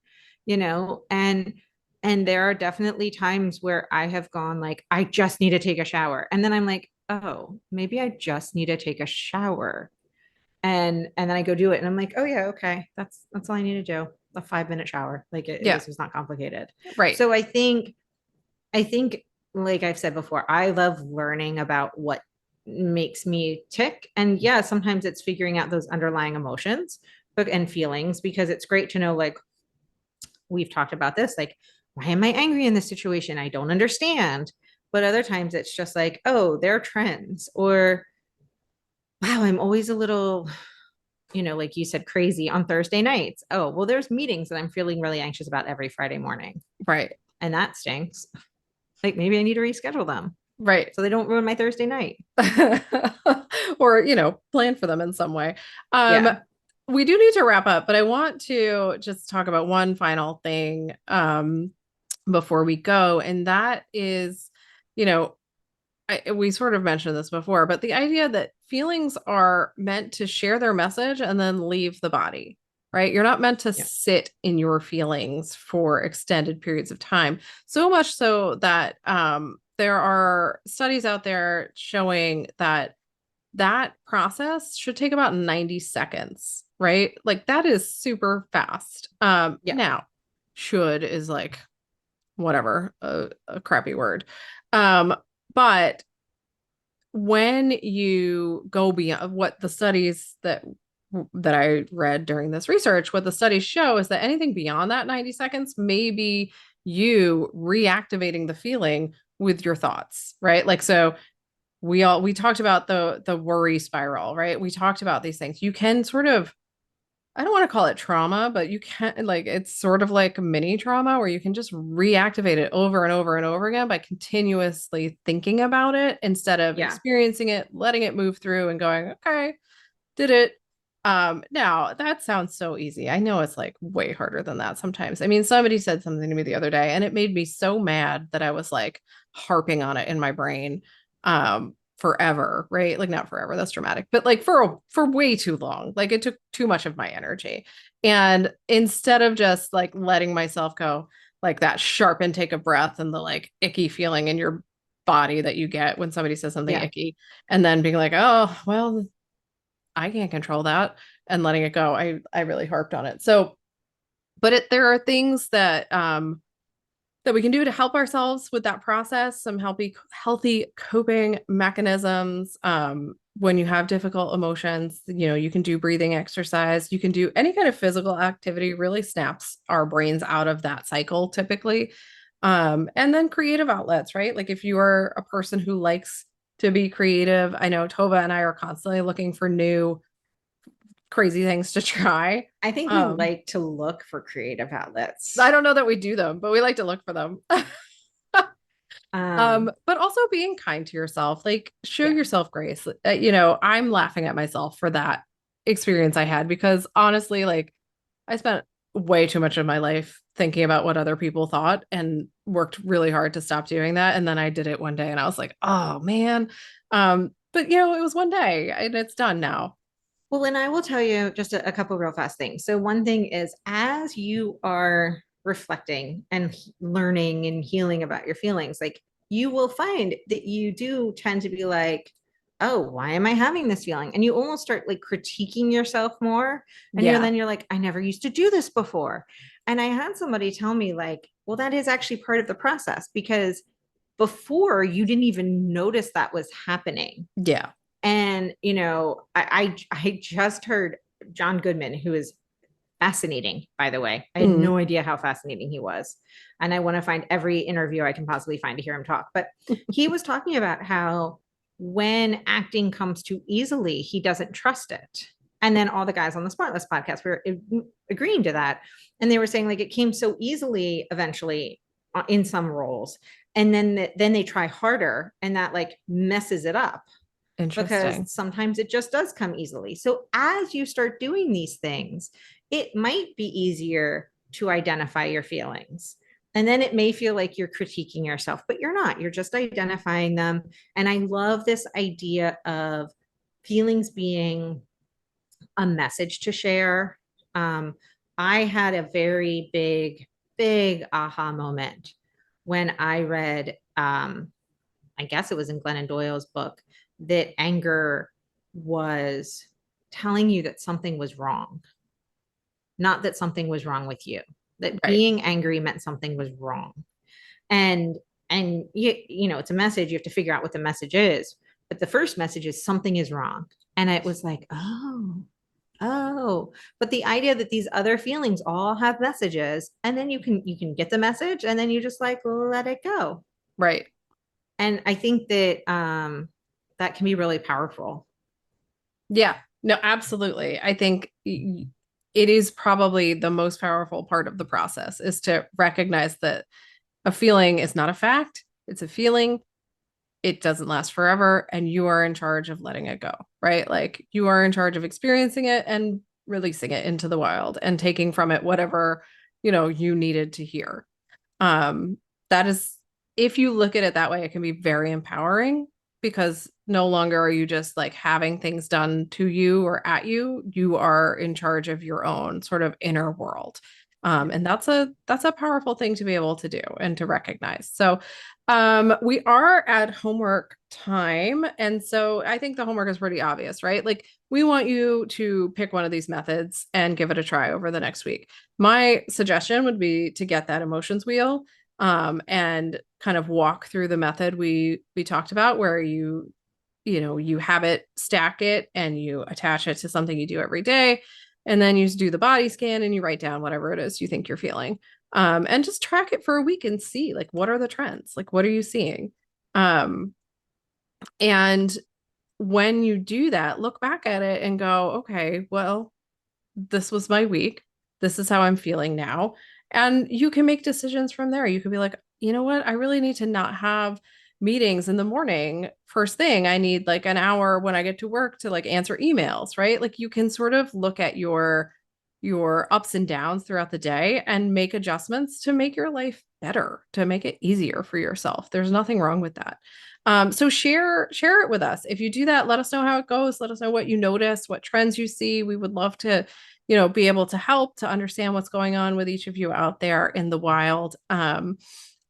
C: and there are definitely times where I have gone like, I just need to take a shower. And then I'm like, oh, maybe I just need to take a shower and then I go do it and I'm like, oh yeah, okay, that's all I need to do. A 5 minute shower. Like
B: Yeah.
C: this was not complicated.
B: Right.
C: So I think like I've said before, I love learning about what makes me tick. And yeah, sometimes it's figuring out those underlying emotions but and feelings because it's great to know like we've talked about this, like, why am I angry in this situation? I don't understand. But other times it's just like, oh, they're trends or wow, I'm always a little like you said, crazy on Thursday nights. Oh, well, there's meetings that I'm feeling really anxious about every Friday morning.
B: Right.
C: And that stinks. Like maybe I need to reschedule them
B: Right.
C: so they don't ruin my Thursday night.
B: Or, plan for them in some way. Um,
C: Yeah.
B: we do need to wrap up, but I want to just talk about one final thing before we go, and that is, you know, we sort of mentioned this before, but the idea that feelings are meant to share their message and then leave the body, right? You're not meant to
C: Yeah.
B: sit in your feelings for extended periods of time. So much so that there are studies out there showing that that process should take about 90 seconds, right? Like that is super fast.
C: Yeah.
B: Now, should is like whatever, a crappy word. Um, but when you go beyond what the studies that I read during this research, what the studies show is that anything beyond that 90 seconds may be you reactivating the feeling with your thoughts, right? Like so we talked about the worry spiral, right? We talked about these things. You can sort of, I don't want to call it trauma, but you can like it's sort of like mini trauma where you can just reactivate it over and over and over again by continuously thinking about it instead of
C: Yeah.
B: experiencing it, letting it move through and going, okay, did it. Now that sounds so easy. I know it's like way harder than that sometimes. I mean, somebody said something to me the other day and it made me so mad that I was like harping on it in my brain. Forever, right? Like not forever, that's dramatic, but like for way too long. Like it took too much of my energy. And instead of just like letting myself go, like that sharp intake of breath and the like icky feeling in your body that you get when somebody says something
C: Yeah.
B: icky, and then being like, oh, well, I can't control that, and letting it go. I really harped on it. So, but there are things that that we can do to help ourselves with that process, some healthy coping mechanisms. When you have difficult emotions, you can do breathing exercise, you can do any kind of physical activity, really snaps our brains out of that cycle typically. And then creative outlets, right? Like if you are a person who likes to be creative, I know Tova and I are constantly looking for new crazy things to try.
C: I think we like to look for creative outlets.
B: I don't know that we do them, but we like to look for them. But also being kind to yourself, like show yourself grace. I'm laughing at myself for that experience I had because honestly, like I spent way too much of my life thinking about what other people thought and worked really hard to stop doing that. And then I did it one day and I was like, oh man. But it was one day and it's done now.
C: Well, and I will tell you just a couple real fast things. So one thing is as you are reflecting and learning and healing about your feelings, like you will find that you do tend to be like, oh, why am I having this feeling? And you almost start like critiquing yourself more. And then you're like, I never used to do this before. And I had somebody tell me like, well, that is actually part of the process because before you didn't even notice that was happening.
B: Yeah.
C: And, I just heard John Goodman, who is fascinating, by the way. I had no idea how fascinating he was. And I want to find every interview I can possibly find to hear him talk. But he was talking about how when acting comes too easily, he doesn't trust it. And then all the guys on the Smartless podcast were agreeing to that. And they were saying like it came so easily eventually in some roles. And then they try harder and that like messes it up. Because sometimes it just does come easily. So as you start doing these things, it might be easier to identify your feelings. And then it may feel like you're critiquing yourself, but you're not. You're just identifying them. And I love this idea of feelings being a message to share. I had a very big aha moment when I read, I guess it was in Glennon Doyle's book, that anger was telling you that something was wrong, not that something was wrong with you, that being angry meant something was wrong. And it's a message. You have to figure out what the message is. But the first message is something is wrong. And it was like, but the idea that these other feelings all have messages and then you can get the message and then you just like let it go.
B: Right.
C: And I think that that can be really powerful.
B: Yeah, no, absolutely. I think it is probably the most powerful part of the process is to recognize that a feeling is not a fact. It's a feeling. It doesn't last forever. And you are in charge of letting it go, right? Like you are in charge of experiencing it and releasing it into the wild and taking from it whatever, you needed to hear. That is, if you look at it that way, it can be very empowering because no longer are you just like having things done to you or at you. You are in charge of your own sort of inner world. And that's a powerful thing to be able to do and to recognize. So we are at homework time. And so I think the homework is pretty obvious, right? Like we want you to pick one of these methods and give it a try over the next week. My suggestion would be to get that emotions wheel and kind of walk through the method we talked about where you habit stack it and you attach it to something you do every day. And then you do the body scan and you write down whatever it is you think you're feeling. And just track it for a week and see like, what are the trends? Like, what are you seeing? And when you do that, look back at it and go, okay, well, this was my week. This is how I'm feeling now. And you can make decisions from there. You could be like, you know what? I really need to not have meetings in the morning. First thing, I need like an hour when I get to work to like answer emails, right? Like you can sort of look at your ups and downs throughout the day and make adjustments to make your life better, to make it easier for yourself. There's nothing wrong with that. So share it with us. If you do that, let us know how it goes. Let us know what you notice, what trends you see. We would love to, be able to help to understand what's going on with each of you out there in the wild.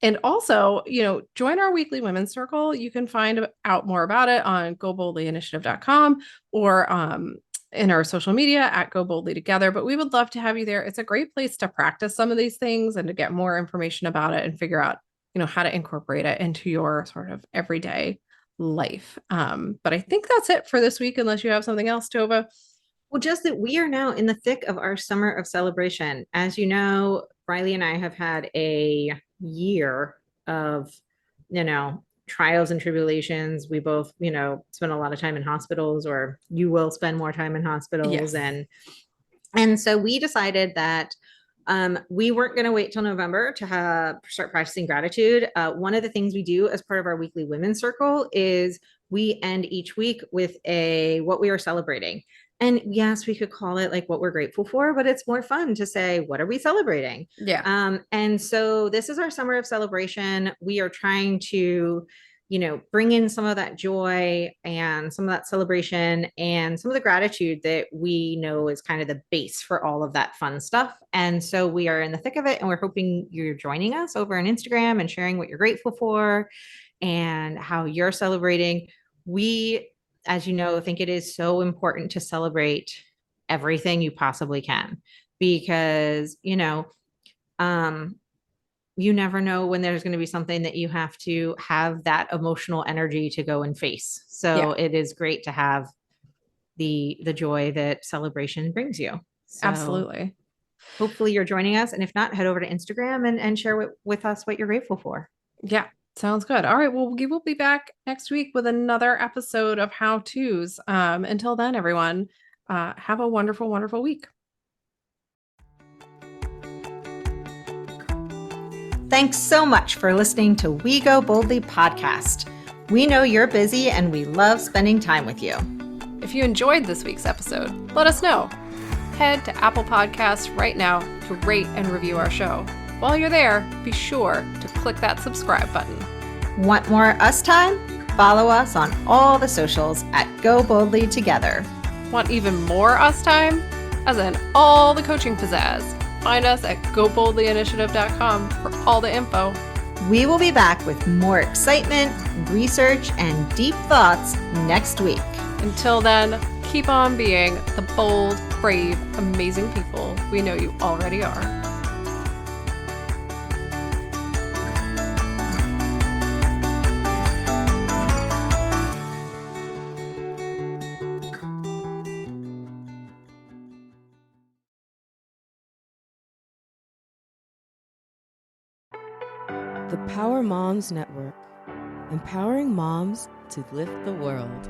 B: And also, join our weekly women's circle. You can find out more about it on goboldlyinitiative.com or in our social media at Go Boldly Together, but we would love to have you there. It's a great place to practice some of these things and to get more information about it and figure out, how to incorporate it into your sort of everyday life. But I think that's it for this week, unless you have something else, Tova.
C: Well, just that we are now in the thick of our summer of celebration. As you know, Riley and I have had a year of, trials and tribulations. We both, spend a lot of time in hospitals, or you will spend more time in hospitals.
B: Yes.
C: And so we decided that we weren't going to wait till November to start practicing gratitude. One of the things we do as part of our weekly women's circle is we end each week with what we are celebrating. And yes, we could call it like what we're grateful for, but it's more fun to say, what are we celebrating?
B: Yeah.
C: And so this is our summer of celebration. We are trying to, bring in some of that joy and some of that celebration and some of the gratitude that we know is kind of the base for all of that fun stuff. And so we are in the thick of it, and we're hoping you're joining us over on Instagram and sharing what you're grateful for and how you're celebrating. We, as you know, think it is so important to celebrate everything you possibly can, because, you never know when there's going to be something that you have to have that emotional energy to go and face. So it is great to have the joy that celebration brings you. So
B: Absolutely.
C: hopefully you're joining us. And if not, head over to Instagram and share with us what you're grateful for.
B: Yeah. Sounds good. All right. Well, we will be back next week with another episode of How To's. Until then, everyone, have a wonderful, wonderful week.
C: Thanks so much for listening to We Go Boldly podcast. We know you're busy and we love spending time with you.
B: If you enjoyed this week's episode, let us know. Head to Apple Podcasts right now to rate and review our show. While you're there, be sure to click that subscribe button.
C: Want more us time? Follow us on all the socials at Go Boldly Together.
B: Want even more us time? As in all the coaching pizzazz. Find us at goboldlyinitiative.com for all the info.
C: We will be back with more excitement, research, and deep thoughts next week.
B: Until then, keep on being the bold, brave, amazing people we know you already are.
A: The Power Moms Network, empowering moms to lift the world.